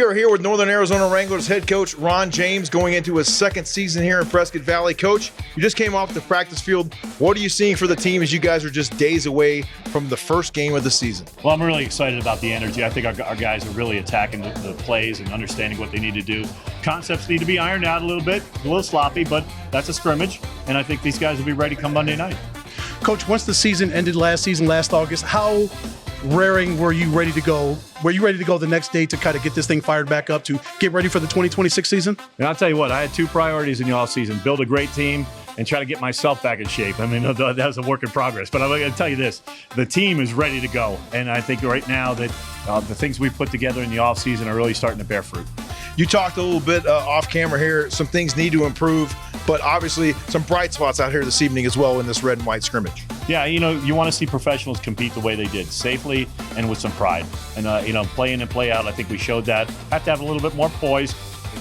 We are here with Northern Arizona Wranglers head coach Ron James going into his second season here in Prescott Valley. Coach, you just came off the practice field. What are you seeing for the team as you guys are just days away from the first game of the season? Well, I'm really excited about the energy. I think our guys are really attacking the plays and understanding what they need to do. Concepts need to be ironed out a little bit, a little sloppy, but that's a scrimmage, and I think these guys will be ready come Monday night. Coach, once the season ended last August, how raring were you ready to go? Were you ready to go the next day to kind of get this thing fired back up to get ready for the 2026 season? And I'll tell you what, I had two priorities in the offseason: build a great team and try to get myself back in shape. I mean, that was a work in progress. But I'm going to tell you this, the team is ready to go. And I think right now that the things we've put together in the offseason are really starting to bear fruit. You talked a little bit off camera here. Some things need to improve, but obviously some bright spots out here this evening as well in this red and white scrimmage. Yeah, you want to see professionals compete the way they did, safely and with some pride. And, play in and play out, I think we showed that. Have to have a little bit more poise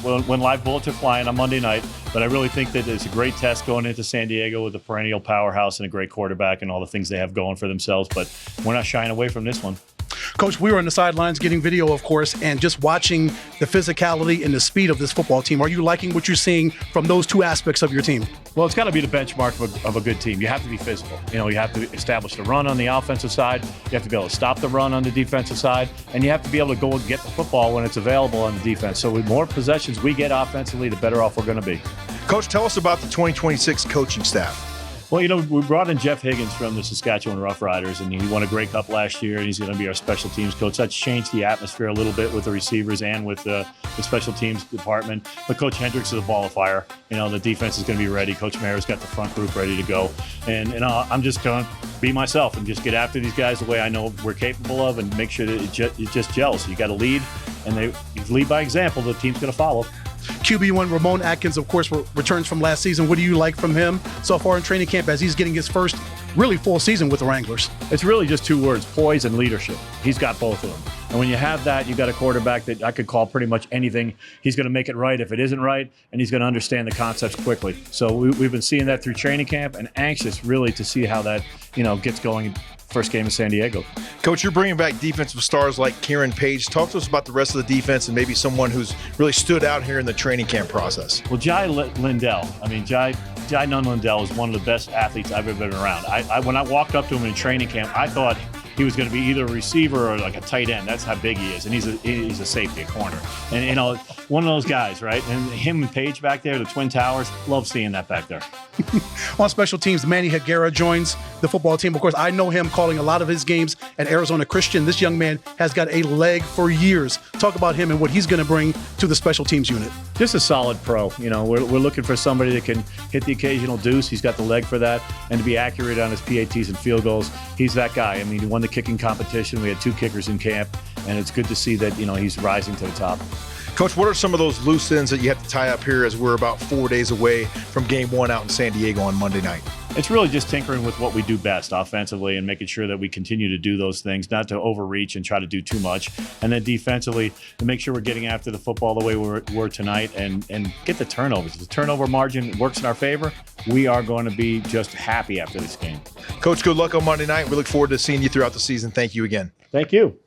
when live bullets are flying on Monday night. But I really think that it's a great test going into San Diego with a perennial powerhouse and a great quarterback and all the things they have going for themselves. But we're not shying away from this one. Coach, we were on the sidelines getting video, of course, and just watching the physicality and the speed of this football team. Are you liking what you're seeing from those two aspects of your team? Well, it's got to be the benchmark of a good team. You have to be physical. You have to establish the run on the offensive side. You have to be able to stop the run on the defensive side. And you have to be able to go and get the football when it's available on the defense. So with more possessions we get offensively, the better off we're going to be. Coach, tell us about the 2026 coaching staff. Well, we brought in Jeff Higgins from the Saskatchewan Rough Riders, and he won a Grey Cup last year, and he's going to be our special teams coach. That's changed the atmosphere a little bit with the receivers and with the special teams department. But Coach Hendricks is a ball of fire. The defense is going to be ready. Coach Mayor's got the front group ready to go. And I'm just going to be myself and just get after these guys the way I know we're capable of and make sure that it just gels. You got to lead, and you lead by example. The team's going to follow. QB1 Ramon Atkins, of course, returns from last season. What do you like from him so far in training camp as he's getting his first really full season with the Wranglers? It's really just two words: poise and leadership. He's got both of them. And when you have that, you got a quarterback that I could call pretty much anything. He's going to make it right if it isn't right, and he's going to understand the concepts quickly. So we've been seeing that through training camp, and anxious really to see how that gets going. First game in San Diego. Coach, you're bringing back defensive stars like Kieran Page. Talk to us about the rest of the defense and maybe someone who's really stood out here in the training camp process. Well, Jai Lindell. Jai Nunn Lindell is one of the best athletes I've ever been around. When I walked up to him in training camp, I thought he was going to be either a receiver or like a tight end. That's how big he is, and he's a safety, a corner, and one of those guys, right? And him and Page back there, the Twin Towers, love seeing that back there. On special teams, Manny Higuera joins the football team. Of course, I know him calling a lot of his games at Arizona Christian. This young man has got a leg for years. Talk about him and what he's going to bring to the special teams unit. Just a solid pro. We're looking for somebody that can hit the occasional deuce. He's got the leg for that, and to be accurate on his PATs and field goals, he's that guy. He won the kicking competition. We had two kickers in camp, and it's good to see that he's rising to the top. Coach, what are some of those loose ends that you have to tie up here as we're about 4 days away from game one out in San Diego on Monday night? It's really just tinkering with what we do best offensively and making sure that we continue to do those things, not to overreach and try to do too much. And then defensively, to make sure we're getting after the football the way we're tonight and get the turnovers. If the turnover margin works in our favor, we are going to be just happy after this game. Coach, good luck on Monday night. We look forward to seeing you throughout the season. Thank you again. Thank you.